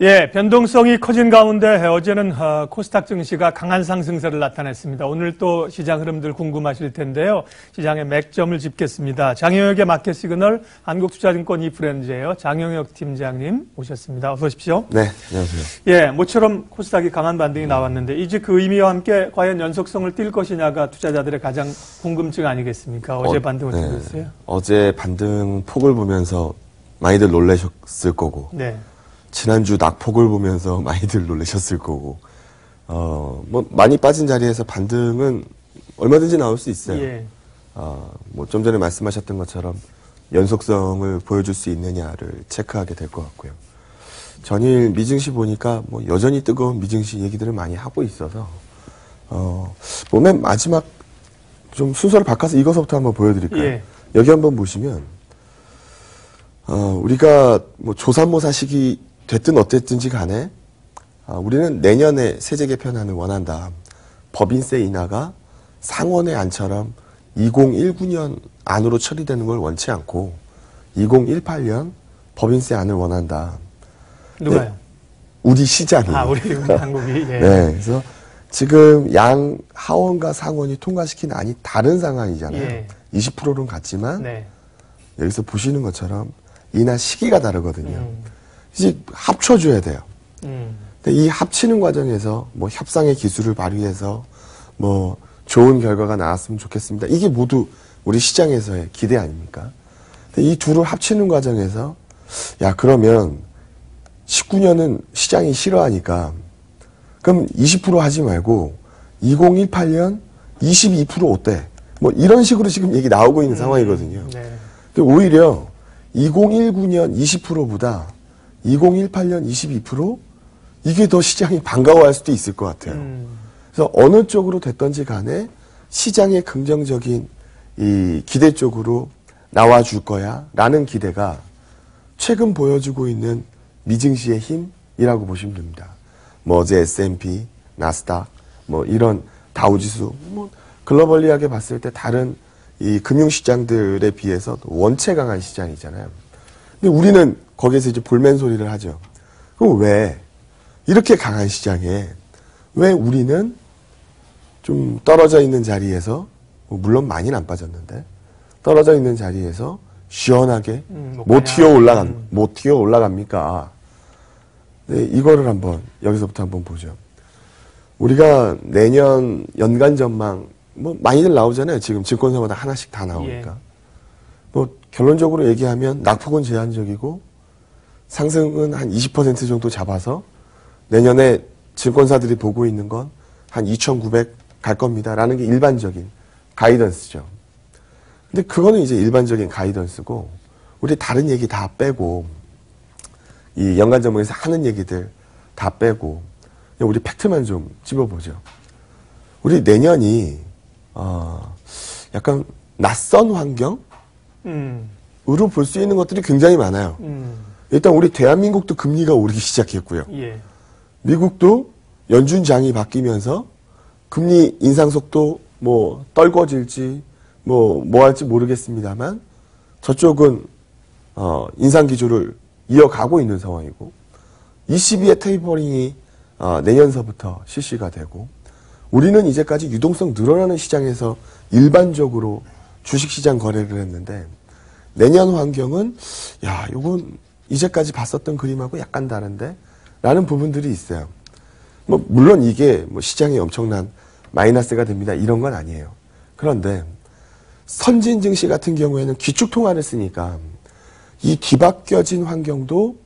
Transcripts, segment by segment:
예, 변동성이 커진 가운데 어제는 코스닥 증시가 강한 상승세를 나타냈습니다. 오늘 또 시장 흐름들 궁금하실 텐데요. 시장의 맥점을 짚겠습니다. 장영혁의 마켓 시그널 한국투자증권 이프렌즈예요. 장영혁 팀장님 오셨습니다. 어서 오십시오. 네, 안녕하세요. 예, 모처럼 코스닥이 강한 반등이 나왔는데 이제 그 의미와 함께 과연 연속성을 띌 것이냐가 투자자들의 가장 궁금증 아니겠습니까? 어제 반등 어떻게 됐어요? 어제 반등 폭을 보면서 많이들 놀라셨을 거고. 네. 지난주 낙폭을 보면서 많이들 놀라셨을 거고, 많이 빠진 자리에서 반등은 얼마든지 나올 수 있어요. 예. 좀 전에 말씀하셨던 것처럼 연속성을 보여줄 수 있느냐를 체크하게 될 것 같고요. 전일 미증시 보니까 여전히 뜨거운 미증시 얘기들을 많이 하고 있어서, 맨 마지막 좀 순서를 바꿔서 이거서부터 한번 보여드릴까요? 예. 여기 한번 보시면, 우리가 조삼모사 시기 됐든 어땠든지 간에 우리는 내년에 세제 개편안을 원한다. 법인세 인하가 상원의 안처럼 2019년 안으로 처리되는 걸 원치 않고 2018년 법인세 안을 원한다. 누가요? 네, 우리 시장이. 우리 한국이. 예. 네, 그래서 지금 양 하원과 상원이 통과시킨 안이 다른 상황이잖아요. 예. 20%는 같지만 네. 여기서 보시는 것처럼 인하 시기가 다르거든요. 이제 합쳐줘야 돼요. 근데 이 합치는 과정에서 협상의 기술을 발휘해서 좋은 결과가 나왔으면 좋겠습니다. 이게 모두 우리 시장에서의 기대 아닙니까? 근데 이 둘을 합치는 과정에서 그러면 19년은 시장이 싫어하니까 그럼 20% 하지 말고 2018년 22% 어때? 이런 식으로 지금 얘기 나오고 있는 상황이거든요. 네. 근데 오히려 2019년 20%보다 2018년 22% 이게 더 시장이 반가워할 수도 있을 것 같아요. 그래서 어느 쪽으로 됐던지 간에 시장의 긍정적인 이 기대 쪽으로 나와줄 거야 라는 기대가 최근 보여주고 있는 미증시의 힘이라고 보시면 됩니다. 어제 S&P, 나스닥, 이런 다우지수, 글로벌리하게 봤을 때 다른 이 금융시장들에 비해서 원체 강한 시장이잖아요. 근데 우리는 거기에서 이제 볼멘 소리를 하죠. 그럼 왜 이렇게 강한 시장에 왜 우리는 좀 떨어져 있는 자리에서 물론 많이는 안 빠졌는데 떨어져 있는 자리에서 시원하게 못 튀어 올라갑니까? 네, 이거를 한번 여기서부터 한번 보죠. 우리가 내년 연간 전망 많이들 나오잖아요. 지금 증권사마다 하나씩 다 나오니까. 예. 결론적으로 얘기하면 낙폭은 제한적이고 상승은 한 20% 정도 잡아서 내년에 증권사들이 보고 있는 건 한 2,900 갈 겁니다. 라는 게 일반적인 가이던스죠. 근데 그거는 이제 일반적인 가이던스고 우리 다른 얘기 다 빼고 이 연간 전망에서 하는 얘기들 다 빼고 우리 팩트만 좀 찝어보죠. 우리 내년이 약간 낯선 환경으로 볼 수 있는 것들이 굉장히 많아요. 일단 우리 대한민국도 금리가 오르기 시작했고요. 예. 미국도 연준장이 바뀌면서 금리 인상 속도 떨궈질지 뭐 할지 모르겠습니다만 저쪽은 인상 기조를 이어가고 있는 상황이고 ECB의 테이퍼링이 내년서부터 실시가 되고 우리는 이제까지 유동성 늘어나는 시장에서 일반적으로 주식시장 거래를 했는데 내년 환경은 이건 이제까지 봤었던 그림하고 약간 다른데 라는 부분들이 있어요. 물론 이게 시장에 엄청난 마이너스가 됩니다. 이런 건 아니에요. 그런데 선진 증시 같은 경우에는 기축통화를 쓰니까 이 뒤바뀌어진 환경도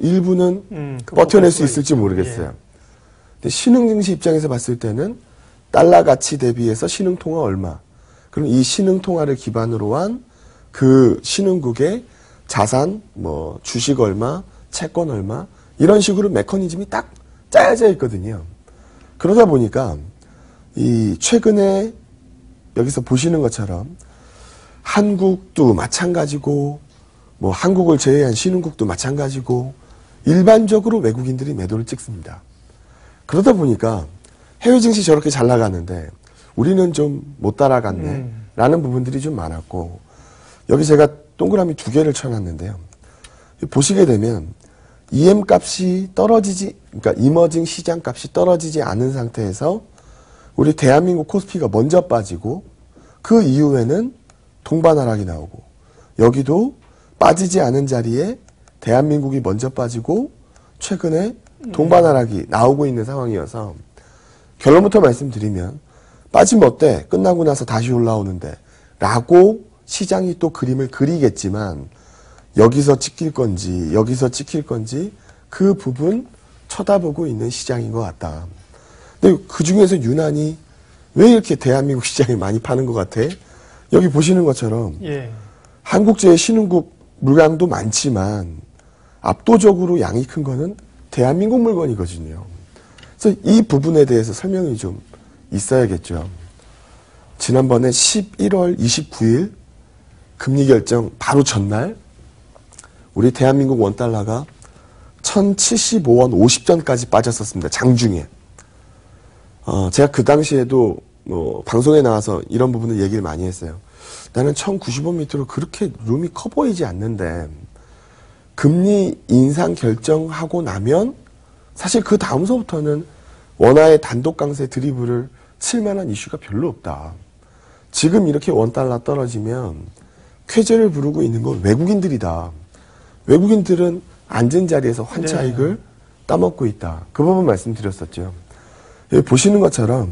일부는 버텨낼 수 있을지 모르겠어요. 예. 근데 신흥증시 입장에서 봤을 때는 달러 가치 대비해서 신흥통화 얼마. 그럼 이 신흥통화를 기반으로 한 그 신흥국의 자산, 주식 얼마, 채권 얼마, 이런 식으로 메커니즘이 딱 짜여져 있거든요. 그러다 보니까 이 최근에 여기서 보시는 것처럼 한국도 마찬가지고 한국을 제외한 신흥국도 마찬가지고 일반적으로 외국인들이 매도를 찍습니다. 그러다 보니까 해외 증시 저렇게 잘 나가는데 우리는 좀 못 따라갔네 라는 부분들이 좀 많았고 여기 제가 동그라미 2개를 쳐놨는데요. 보시게 되면 EM 값이 그러니까 이머징 시장 값이 떨어지지 않은 상태에서 우리 대한민국 코스피가 먼저 빠지고 그 이후에는 동반 하락이 나오고 여기도 빠지지 않은 자리에 대한민국이 먼저 빠지고 최근에 동반 하락이 나오고 있는 상황이어서 결론부터 말씀드리면 빠지면 어때? 끝나고 나서 다시 올라오는데 라고 시장이 또 그림을 그리겠지만 여기서 찍힐 건지 여기서 찍힐 건지 그 부분 쳐다보고 있는 시장인 것 같다. 근데 그 중에서 유난히 왜 이렇게 대한민국 시장에 많이 파는 것 같아? 여기 보시는 것처럼 예. 한국제의 신흥국 물량도 많지만 압도적으로 양이 큰 거는 대한민국 물건이거든요. 그래서 이 부분에 대해서 설명이 좀 있어야겠죠. 지난번에 11월 29일 금리 결정 바로 전날 우리 대한민국 원달러가 1075원 50전까지 빠졌었습니다. 장중에. 제가 그 당시에도 방송에 나와서 이런 부분을 얘기를 많이 했어요. 나는 1090원 밑으로 그렇게 룸이 커 보이지 않는데 금리 인상 결정하고 나면 사실 그 다음서부터는 원화의 단독 강세 드리블을 칠 만한 이슈가 별로 없다. 지금 이렇게 원달러 떨어지면 쾌재를 부르고 있는 건 외국인들이다. 외국인들은 앉은 자리에서 환차익을 따먹고 있다. 그 부분 말씀드렸었죠. 여기 보시는 것처럼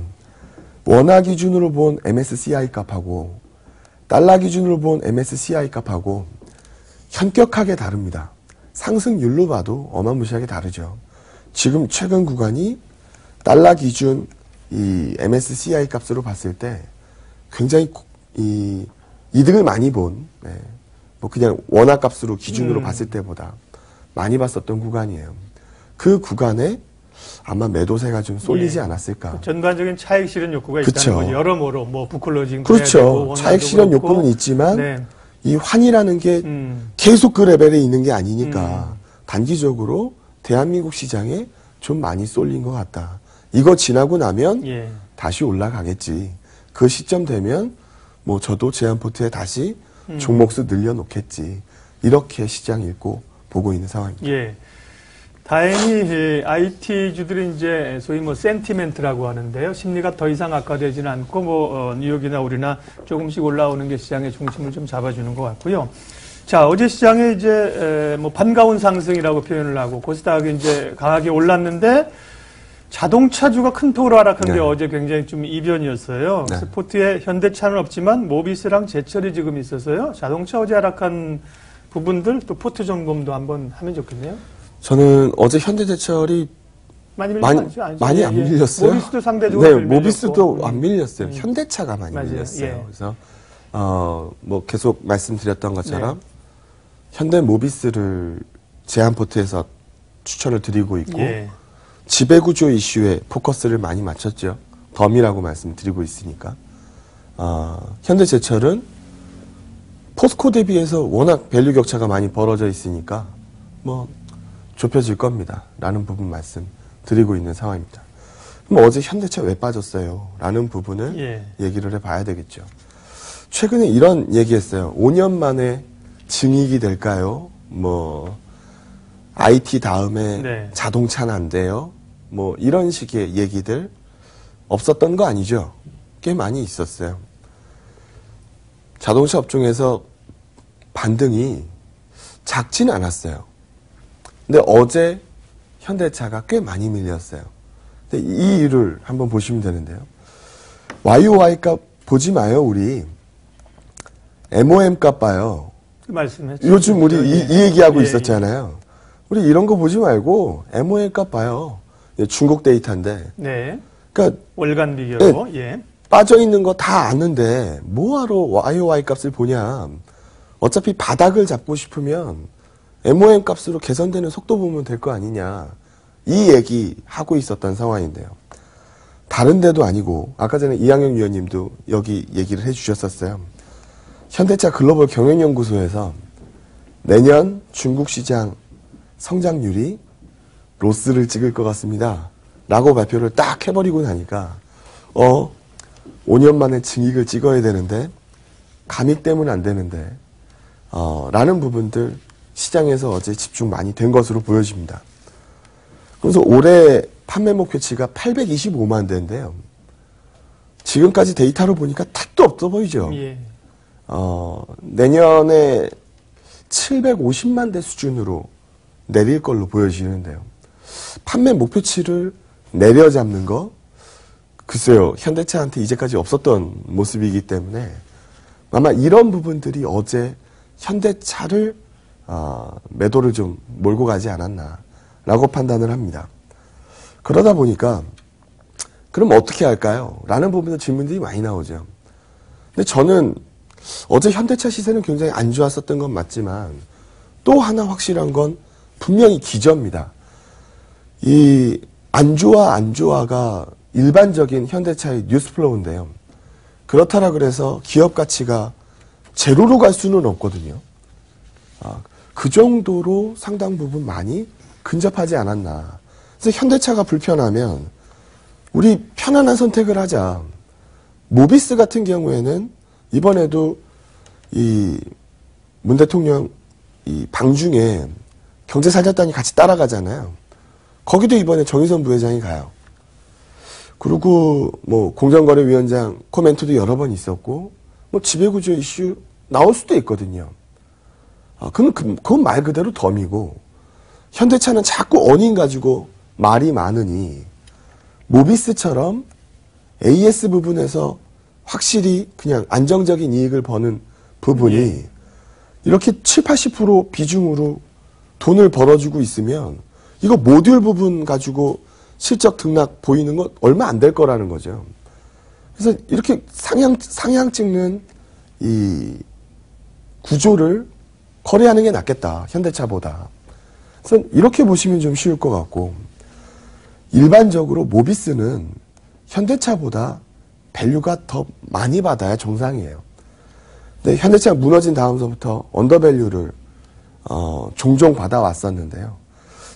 원화 기준으로 본 MSCI 값하고 달러 기준으로 본 MSCI 값하고 현격하게 다릅니다. 상승률로 봐도 어마무시하게 다르죠. 지금 최근 구간이 달러 기준 이 MSCI 값으로 봤을 때 굉장히 이득을 많이 본, 뭐 그냥 원화 값으로 기준으로 봤을 때보다 많이 봤었던 구간이에요. 그 구간에 아마 매도세가 좀 쏠리지 않았을까. 전반적인 차익 실현 욕구가 그쵸. 있다는 거죠. 여러모로 뭐 부클로징 그렇죠. 차익 실현 욕구는 있지만 이 환이라는 게 계속 그 레벨에 있는 게 아니니까 단기적으로 대한민국 시장에 좀 많이 쏠린 것 같다. 이거 지나고 나면 다시 올라가겠지. 그 시점 되면 뭐 저도 제한포트에 다시 종목수 늘려놓겠지. 이렇게 시장 읽고 보고 있는 상황입니다. 예. 다행히 IT주들이 이제 소위 뭐 센티멘트라고 하는데요. 심리가 더 이상 악화되지는 않고 뭐 뉴욕이나 우리나 조금씩 올라오는 게 시장의 중심을 좀 잡아주는 것 같고요. 자, 어제 시장에 이제 뭐 반가운 상승이라고 표현을 하고 코스닥이 이제 강하게 올랐는데 자동차주가 큰 폭으로 하락한 게 어제 굉장히 좀 이변이었어요. 스포트에 현대차는 없지만 모비스랑 제철이 지금 있어서요. 자동차 어제 하락한 부분들 또 포트 점검도 한번 하면 좋겠네요. 저는 어제 현대제철이 많이 안 밀렸어요. 모비스도 상대적으로 네, 모비스도 안 밀렸어요. 현대차가 많이 밀렸어요. 그래서 뭐 계속 말씀드렸던 것처럼 현대 모비스를 제한포트에서 추천을 드리고 있고 지배구조 이슈에 포커스를 많이 맞췄죠. 덤이라고 말씀드리고 있으니까. 현대제철은 포스코 대비해서 워낙 밸류 격차가 많이 벌어져 있으니까 뭐 좁혀질 겁니다. 라는 부분 말씀드리고 있는 상황입니다. 그럼 어제 현대차 왜 빠졌어요? 라는 부분을 얘기를 해봐야 되겠죠. 최근에 이런 얘기했어요. 5년 만에 증익이 될까요? 뭐 IT 다음에 자동차는 안 돼요? 뭐 이런 식의 얘기들 없었던 거 아니죠? 꽤 많이 있었어요. 자동차 업종에서 반등이 작지는 않았어요. 근데 어제 현대차가 꽤 많이 밀렸어요. 근데 이 이유를 한번 보시면 되는데요. YOY 값 보지 마요, 우리. MOM 값 봐요. 그 말씀했죠. 요즘 우리 이 얘기하고 있었잖아요. 우리 이런 거 보지 말고 MOM 값 봐요. 중국 데이터인데. 그러니까 월간 비교로. 빠져 있는 거 다 아는데 뭐하러 YOY 값을 보냐. 어차피 바닥을 잡고 싶으면 MOM 값으로 개선되는 속도 보면 될 거 아니냐. 이 얘기 하고 있었던 상황인데요. 다른 데도 아니고 아까 전에 이항영 위원님도 여기 얘기를 해주셨었어요. 현대차 글로벌 경영연구소에서 내년 중국 시장 성장률이 로스를 찍을 것 같습니다. 라고 발표를 딱 해버리고 나니까 5년 만에 증익을 찍어야 되는데 감익 때문에 안 되는데 라는 부분들 시장에서 어제 집중 많이 된 것으로 보여집니다. 그래서 올해 판매 목표치가 825만 대인데요. 지금까지 데이터로 보니까 택도 없어 보이죠. 예. 내년에 750만 대 수준으로 내릴 걸로 보여지는데요. 판매 목표치를 내려잡는 거, 글쎄요, 현대차한테 이제까지 없었던 모습이기 때문에 아마 이런 부분들이 어제 현대차를 매도를 좀 몰고 가지 않았나라고 판단을 합니다. 그러다 보니까 그럼 어떻게 할까요? 라는 부분에서 질문들이 많이 나오죠. 근데 저는 어제 현대차 시세는 굉장히 안 좋았었던 건 맞지만 또 하나 확실한 건 분명히 기저입니다. 이 안 좋아가 일반적인 현대차의 뉴스플로우인데요. 그렇다라 그래서 기업 가치가 제로로 갈 수는 없거든요. 그 정도로 상당 부분 많이 근접하지 않았나. 그래서 현대차가 불편하면 우리 편안한 선택을 하자. 모비스 같은 경우에는 이번에도 이 문 대통령 이 방중에 경제살렸단이 같이 따라가잖아요. 거기도 이번에 정의선 부회장이 가요. 그리고 뭐 공정거래위원장 코멘트도 여러 번 있었고 뭐 지배구조 이슈 나올 수도 있거든요. 그건 말 그대로 덤이고 현대차는 자꾸 언인 가지고 말이 많으니 모비스처럼 AS 부분에서 확실히 그냥 안정적인 이익을 버는 부분이 이렇게 7, 80% 비중으로 돈을 벌어주고 있으면 이거 모듈 부분 가지고 실적 등락 보이는 건 얼마 안 될 거라는 거죠. 그래서 이렇게 상향 찍는 이 구조를 거래하는 게 낫겠다. 현대차보다. 그래서 이렇게 보시면 좀 쉬울 것 같고 일반적으로 모비스는 현대차보다 밸류가 더 많이 받아야 정상이에요. 근데 현대차가 무너진 다음서부터 언더밸류를 종종 받아왔었는데요.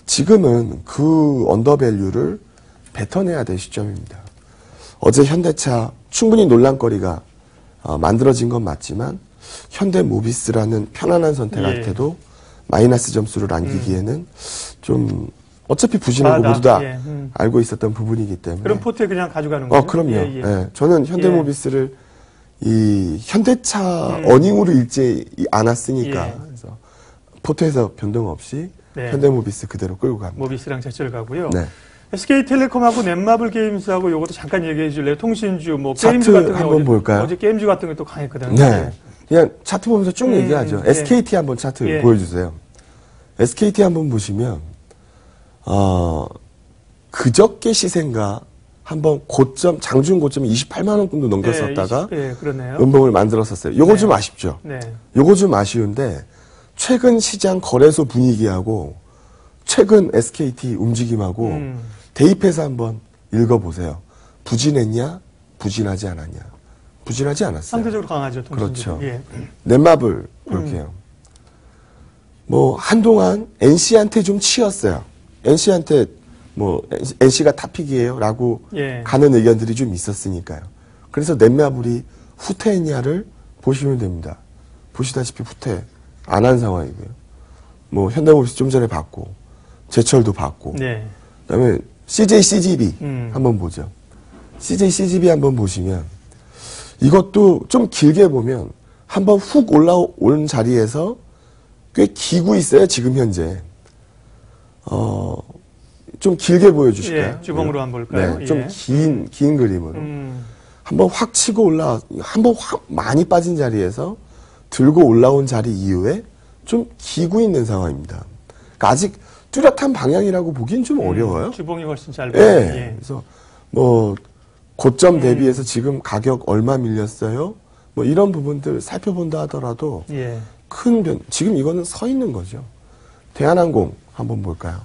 지금은 그 언더밸류를 뱉어내야 될 시점입니다. 어제 현대차 충분히 논란거리가 만들어진 건 맞지만 현대모비스라는 편안한 선택한테도 마이너스 점수를 안기기에는 좀 어차피 부진하고 모두 다 알고 있었던 부분이기 때문에. 그럼 포트에 그냥 가져가는 거예요? 그럼요. 예. 저는 현대모비스를 이 현대차 어닝으로 읽지 않았으니까 그래서 포트에서 변동 없이 현대모비스 그대로 끌고 갑니다. 모비스랑 제철 가고요. 네. SK텔레콤하고 넷마블 게임스하고 요것도 잠깐 얘기해 줄래요? 통신주, 뭐 게임주 차트 같은 거 한번 볼까요? 어제 게임주 같은 게 또 강했거든요. 네. 그냥 차트 보면서 쭉 얘기하죠. SKT 한번 차트 보여주세요. SKT 한번 보시면 그저께 시세인가 한번 고점 장중 고점이 28만 원 정도 넘겼었다가 그러네요. 음봉을 만들었었어요. 요거 좀 아쉽죠. 요거 좀 아쉬운데 최근 시장 거래소 분위기하고 최근 SKT 움직임하고 대입해서 한번 읽어보세요. 부진했냐? 부진하지 않았냐? 부진하지 않았어요. 상대적으로 강하죠. 그렇죠. 넷마블 볼게요. 뭐 한동안 NC한테 좀 치였어요. NC한테 뭐 NC가 탑픽이에요 라고 가는 의견들이 좀 있었으니까요. 그래서 넷마블이 후퇴했냐를 보시면 됩니다. 보시다시피 후퇴 안 한 상황이고요. 뭐 현대모비스 좀 전에 봤고 제철도 봤고 그다음에 CJ CGV 한번 보죠. CJ CGV 한번 보시면 이것도 좀 길게 보면 한번 훅 올라온 자리에서 꽤 기고 있어요. 지금 현재. 좀 길게 보여주실까요? 주봉으로 한번 볼까요? 네, 좀 긴 그림으로. 한번 확 치고 한번 확 많이 빠진 자리에서 들고 올라온 자리 이후에 좀 기고 있는 상황입니다. 그러니까 아직 뚜렷한 방향이라고 보기엔 좀 어려워요. 주봉이 훨씬 짧아요. 그래서 뭐 고점 대비해서 지금 가격 얼마 밀렸어요? 뭐 이런 부분들 살펴본다 하더라도 지금 이거는 서 있는 거죠. 대한항공 한번 볼까요?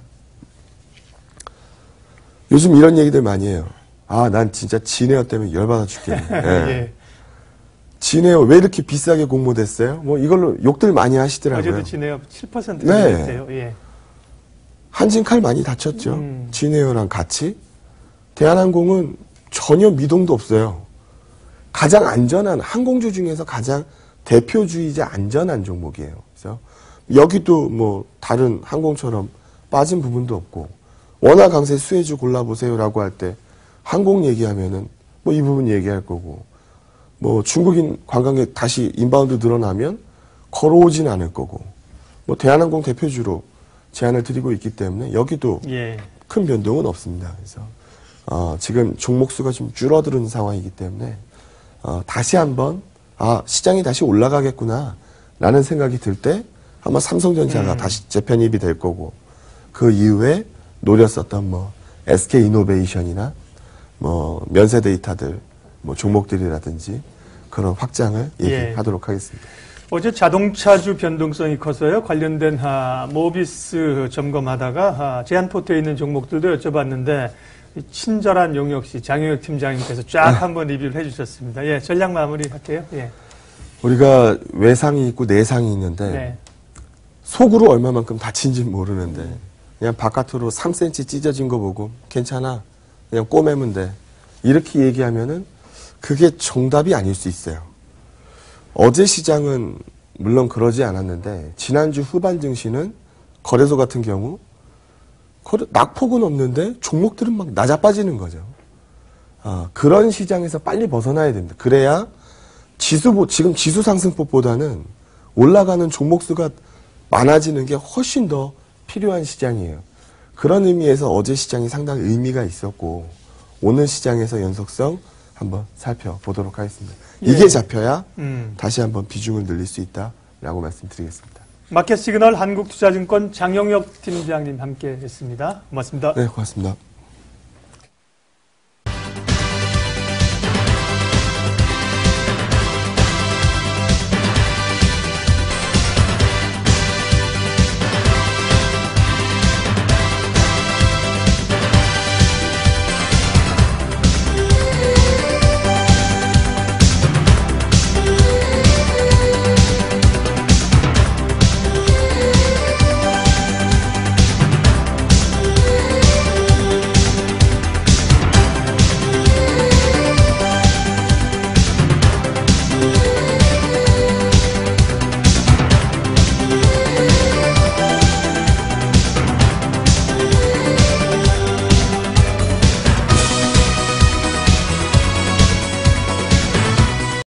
요즘 이런 얘기들 많이 해요. 난 진짜 진에어 때문에 열받아 죽겠네. 진에어 왜 이렇게 비싸게 공모됐어요? 뭐 이걸로 욕들 많이 하시더라고요. 어제도 진에어 7% 됐어요. 한진칼 많이 다쳤죠. 진에어랑 같이. 대한항공은 전혀 미동도 없어요. 가장 안전한 항공주 중에서 가장 대표주의자 안전한 종목이에요. 그래서 여기도 뭐 다른 항공처럼 빠진 부분도 없고 원화 강세 수혜주 골라보세요라고 할 때 항공 얘기하면은 뭐 이 부분 얘기할 거고 뭐 중국인 관광객 다시 인바운드 늘어나면 걸어오진 않을 거고 뭐 대한항공 대표주로 제안을 드리고 있기 때문에 여기도 예. 큰 변동은 없습니다. 그래서 지금 종목 수가 좀 줄어드는 상황이기 때문에 다시 한번 시장이 다시 올라가겠구나라는 생각이 들 때 아마 삼성전자가 다시 재편입이 될 거고 그 이후에 노렸었던 뭐 SK 이노베이션이나 뭐 면세데이터들 뭐 종목들이라든지 그런 확장을 얘기하도록 하겠습니다. 어제 자동차주 변동성이 커서요. 관련된 모비스 점검하다가 제안포트에 있는 종목들도 여쭤봤는데 친절한 용역 씨, 장영혁 팀장님께서 쫙 한번 리뷰를 해주셨습니다. 예, 전략 마무리할게요. 예. 우리가 외상이 있고 내상이 있는데 네. 속으로 얼마만큼 다친지 모르는데 그냥 바깥으로 3cm 찢어진 거 보고 괜찮아 그냥 꼬매면 돼 이렇게 얘기하면은 그게 정답이 아닐 수 있어요. 어제 시장은 물론 그러지 않았는데 지난주 후반 증시는 거래소 같은 경우 낙폭은 없는데 종목들은 막 낮아빠지는 거죠. 그런 시장에서 빨리 벗어나야 됩니다. 그래야 지금 지수 상승폭보다는 올라가는 종목 수가 많아지는 게 훨씬 더 필요한 시장이에요. 그런 의미에서 어제 시장이 상당히 의미가 있었고 오늘 시장에서 연속성 한번 살펴보도록 하겠습니다. 예. 이게 잡혀야 다시 한번 비중을 늘릴 수 있다라고 말씀드리겠습니다. 마켓시그널 한국투자증권 장영혁 팀장님 함께 했습니다. 고맙습니다. 네, 고맙습니다.